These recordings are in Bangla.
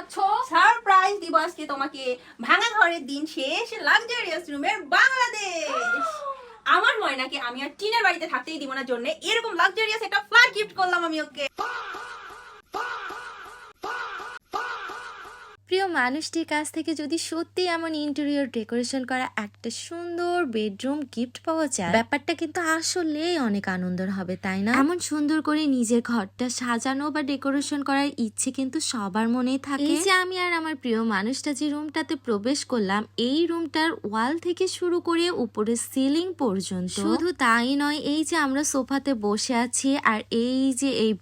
পাচ্ছ, সারপ্রাইজ দিব আজকে তোমাকে। ভাঙা ঘরের দিন শেষ, লাক্সারিয়াস রুমের বাংলাদেশ। আমার ময়নাকে আমি আর টিনের বাড়িতে থাকতেই দিব না, জন্য এরকম লাক্সারিয়াস একটা ফ্ল্যাট গিফট করলাম আমি ওকে। প্রিয় মানুষটির কাছ থেকে যদি সত্যি এমন ইন্টেরিয়র ডেকোরেশন করা একটা সুন্দর বেডরুম গিফট পাওয়া যায়, ব্যাপারটা কিন্তু আসলেই অনেক আনন্দের হবে, তাই না? এমন সুন্দর করে নিজের ঘরটা সাজানো বা ডেকোরেশন করার ইচ্ছে কিন্তু সবার মনেই থাকে। এই যে আমি আর আমার প্রিয় মানুষটা যে রুমটাতে প্রবেশ করলাম, এই রুমটার ওয়াল থেকে শুরু করে উপরে সিলিং পর্যন্ত, শুধু তাই নয়, এই যে আমরা সোফাতে বসে আছি আর এই যে এই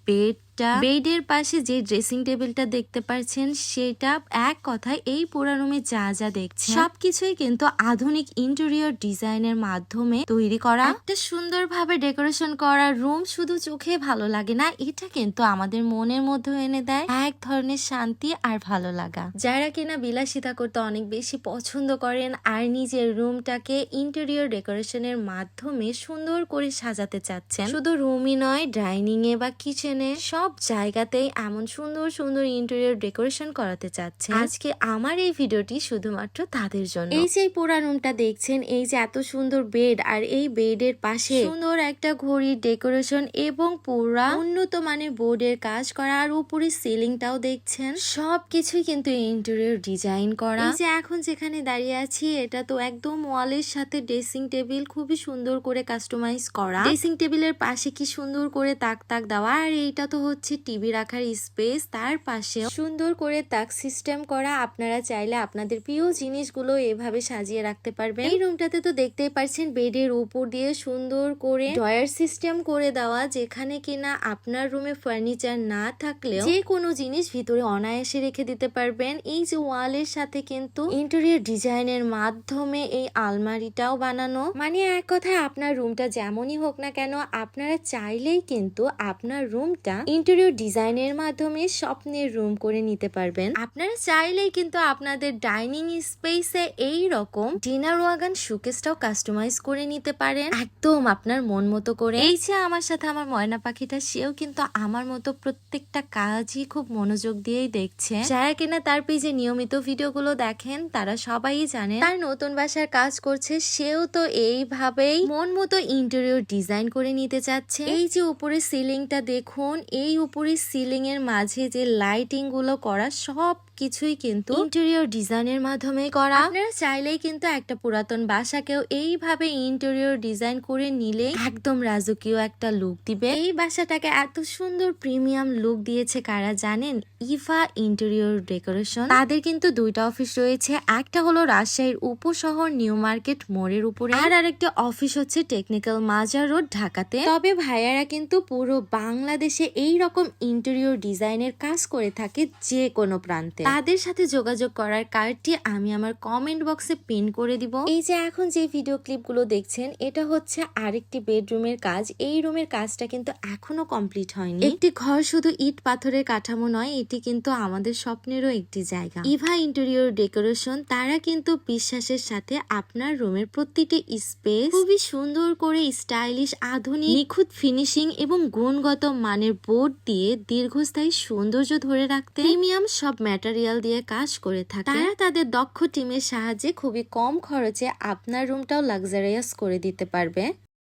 বেডের পাশে যে ড্রেসিং টেবিলটা দেখতে পাচ্ছেন, সেটা এক কথায় এই পুরো রুমে যা যা দেখছেন সবকিছুই কিন্তু আধুনিক ইন্টেরিয়র ডিজাইনের মাধ্যমে তৈরি করা। একটা সুন্দরভাবে ডেকোরেশন করা রুম শুধু চোখে ভালো লাগে না, এটা কিন্তু আমাদের মনের মধ্যে এনে দেয় এক ধরনের শান্তি আর ভালো লাগা। যারা কিনা বিলাসিতা করতে অনেক বেশি পছন্দ করেন আর নিজের রুমটাকে ইন্টেরিয়র ডেকোরেশনের মাধ্যমে সুন্দর করে সাজাতে চাচ্ছেন, শুধু রুমই নয়, ডাইনিং এ বা কিচেনে সব জায়গাতেই এমন সুন্দর সুন্দর ইন্টেরিয়র ডেকোরেশন করাতে চাচ্ছে, আজকে আমার এই ভিডিওটি শুধুমাত্র তাদের জন্য। এই যে পুরা রুমটা দেখছেন, এই যে এত সুন্দর বেড আর এই বেডের পাশে সুন্দর একটা ঘড়ির ডেকোরেশন এবং পুরা উন্নত মানের বোর্ডের কাজ করা, আর উপরে সিলিংটাও দেখছেন, সবকিছুই কিন্তু ইন্টেরিয়র ডিজাইন করা। এই যে এখন যেখানে দাঁড়িয়ে আছি, এটা তো একদম ওয়ালের সাথে ড্রেসিং টেবিল খুবই সুন্দর করে কাস্টমাইজ করা। ড্রেসিং টেবিলের পাশে কি সুন্দর করে তাক তাক দেওয়া, আর এইটা তো হচ্ছে টিভি রাখার স্পেস, তার পাশে সুন্দর করে তাক সিস্টেম করা। আপনারা চাইলে আপনাদের প্রিয় জিনিসগুলো এভাবে সাজিয়ে রাখতে পারবেন। এই রুমটাতে তো দেখতেই পাচ্ছেন বেডের উপর দিয়ে সুন্দর করে ড্রয়ার সিস্টেম করে দেওয়া, যেখানে কিনা আপনার রুমে ফার্নিচার না থাকলেও যে কোনো জিনিস ভিতরে অনায়াসে রেখে দিতে পারবেন। এই যে ওয়ালের সাথে কিন্তু ইন্টেরিয়র ডিজাইনের মাধ্যমে এই আলমারিটাও বানানো, মানে এক কথায় আপনার রুমটা যেমনই হোক না কেন, আপনারা চাইলেই কিন্তু আপনার রুমটা ইন্টেরিয়র ডিজাইনের মাধ্যমে স্বপ্নের রুম করে নিতে পারবেন। আপনারা চাইলেই কিন্তু আপনাদের ডাইনিং স্পেসে এই রকম ডিনার ওয়াগান শোকেসটাও কাস্টমাইজ করে নিতে পারেন একদম আপনার মন মতো করে। এই যে আমার সাথে আমার ময়না পাখিটা, সেও কিন্তু আমার মতো প্রত্যেকটা কাজই খুব মনোযোগ দিয়েই দেখছে। যারা কিনা তার পেজে নিয়মিত ভিডিওগুলো দেখেন, তারা সবাই জানে তার নতুন বাসার কাজ করছে, সেও তো এইভাবেই মন মতো ইন্টেরিয়র ডিজাইন করে নিতে চাচ্ছে। এই যে উপরে সিলিংটা দেখুন, এই উপরে সিলিং এর মাঝে যে লাইটিং গুলো করা, সব কিছুই কিন্তু ইন্টেরিয়র ডিজাইনের মাধ্যমে করা। আপনারা চাইলেই কিন্তু একটা পুরাতন বাসাকেও এইভাবে ইন্টেরিয়র ডিজাইন করে নিলে একদম রাজকীয় একটা লুক দিবে। এই বাসাটাকে এত সুন্দর প্রিমিয়াম লুক দিয়েছে কারা জানেন? Eva interior decoration. তাদের কিন্তু দুইটা অফিস রয়েছে, একটা হলো রাজশাহীর উপশহর নিউ মার্কেট মোড়ের উপরে, আর আরেকটা অফিস হচ্ছে টেকনিক্যাল মাজার রোড ঢাকাতে। তবে ভাইয়ারা কিন্তু পুরো বাংলাদেশে এই রকম ইন্টেরিয়র ডিজাইনের কাজ করে থাকে যে কোনো প্রান্তে। তাদের সাথে যোগাযোগ করার কার্ডটি আমি আমার কমেন্ট বক্সে পিন করে দিব। এই যে এখন যে ভিডিও ক্লিপগুলো দেখছেন, এটা হচ্ছে আরেকটি বেডরুমের কাজ। এই রুমের কাজটা কিন্তু এখনো কমপ্লিট হয়নি। একটি ঘর শুধু ইট পাথরের কাঠামো নয়, এটি কিন্তু আমাদের স্বপ্নেরও একটি জায়গা। ইভা ইন্টেরিয়র ডেকোরেশন, তারা কিন্তু বিশ্বাসের সাথে আপনার রুমের প্রতিটি স্পেস খুবই সুন্দর করে স্টাইলিশ, আধুনিক, নিখুঁত ফিনিশিং এবং গুণগত মানের বোর্ড দিয়ে দীর্ঘস্থায়ী সৌন্দর্য ধরে রাখতে প্রিমিয়াম সব ম্যাটেরিয়াল দিয়ে কাজ করে থাকে। তারা তাদের দক্ষ টিমের সাহায্যে খুবই কম খরচে আপনার রুমটাও লাক্সারিয়াস করে দিতে পারবে।